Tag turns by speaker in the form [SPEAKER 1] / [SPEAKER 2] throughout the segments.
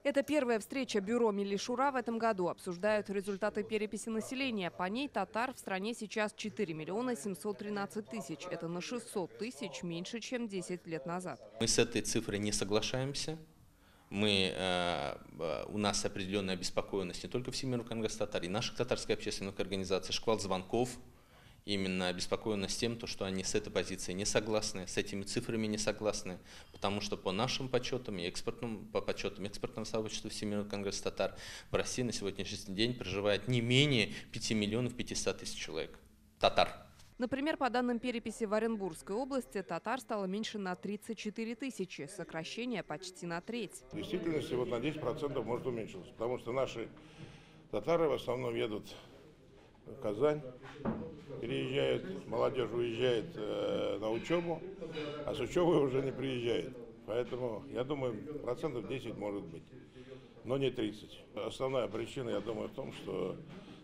[SPEAKER 1] Это первая встреча бюро Милли Шура в этом году. Обсуждают результаты переписи населения. По ней татар в стране сейчас 4 миллиона 713 тысяч. Это на 600 тысяч меньше, чем 10 лет назад.
[SPEAKER 2] Мы с этой цифрой не соглашаемся. У нас определенная обеспокоенность не только Всемирного конгресса татар, и наших татарских общественных организаций, шквал звонков, именно обеспокоенность тем, что они с этой позицией не согласны, с этими цифрами не согласны, потому что по нашим подсчетам и по подсчетам экспертного сообщества Всемирного конгресса татар в России на сегодняшний день проживает не менее 5 миллионов 500 тысяч человек татар.
[SPEAKER 1] Например, по данным переписи в Оренбургской области, татар стало меньше на 34 тысячи, сокращение почти на треть.
[SPEAKER 3] В действительности на 10% может уменьшиться, потому что наши татары в основном едут в Казань, переезжают, молодежь уезжает на учебу, а с учебы уже не приезжает. Поэтому, я думаю, 10% может быть, но не 30. Основная причина, я думаю, в том, что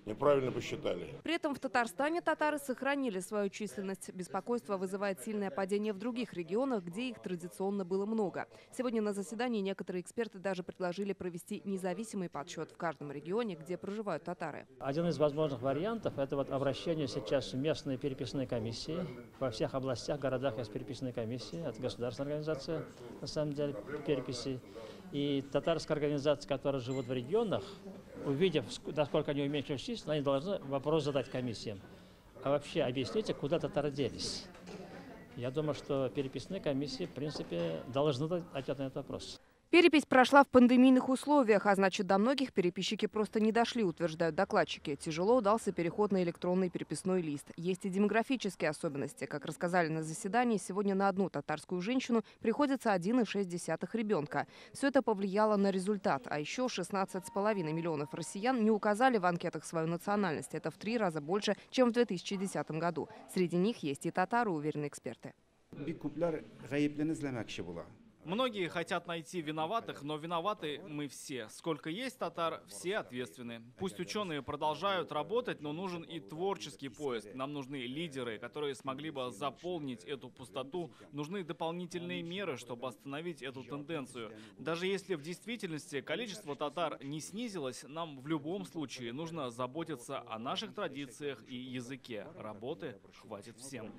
[SPEAKER 3] неправильно посчитали.
[SPEAKER 1] При этом в Татарстане татары сохранили свою численность. Беспокойство вызывает сильное падение в других регионах, где их традиционно было много. Сегодня на заседании некоторые эксперты даже предложили провести независимый подсчет в каждом регионе, где проживают татары.
[SPEAKER 4] Один из возможных вариантов – это обращение сейчас в местные переписные комиссии. Во всех областях, городах есть переписные комиссии. Это государственная организация, на самом деле, переписи. И татарские организации, которые живут в регионах, увидев, насколько они уменьшились численно, они должны вопрос задать комиссиям. А вообще объясните, куда татары делись? Я думаю, что переписные комиссии, в принципе, должны дать ответ на этот вопрос.
[SPEAKER 1] Перепись прошла в пандемийных условиях, а значит, до многих переписчики просто не дошли, утверждают докладчики. Тяжело удался переход на электронный переписной лист. Есть и демографические особенности. Как рассказали на заседании, сегодня на одну татарскую женщину приходится 1,6 ребенка. Все это повлияло на результат. А еще 16,5 миллионов россиян не указали в анкетах свою национальность. Это в 3 раза больше, чем в 2010 году. Среди них есть и татары, уверены эксперты.
[SPEAKER 5] Многие хотят найти виноватых, но виноваты мы все. Сколько есть татар, все ответственны. Пусть ученые продолжают работать, но нужен и творческий поиск. Нам нужны лидеры, которые смогли бы заполнить эту пустоту. Нужны дополнительные меры, чтобы остановить эту тенденцию. Даже если в действительности количество татар не снизилось, нам в любом случае нужно заботиться о наших традициях и языке. Работы хватит всем.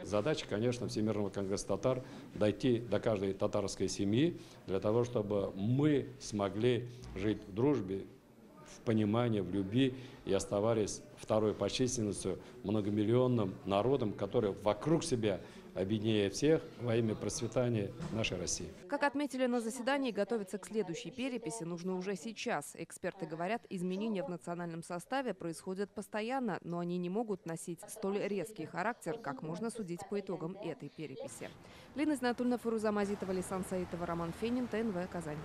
[SPEAKER 6] Задача, конечно, Всемирного конгресса татар дойти до каждой татарской семьи для того, чтобы мы смогли жить в дружбе, в понимании, в любви и оставались второй по численности многомиллионным народом, который вокруг себя объединяет всех во имя процветания нашей России.
[SPEAKER 1] Как отметили на заседании, готовиться к следующей переписи нужно уже сейчас. Эксперты говорят, изменения в национальном составе происходят постоянно, но они не могут носить столь резкий характер, как можно судить по итогам этой переписи. Лина Знатульна, Фаруза Мазитова, Лисан Саитова, Роман Фенин, ТНВ, Казань.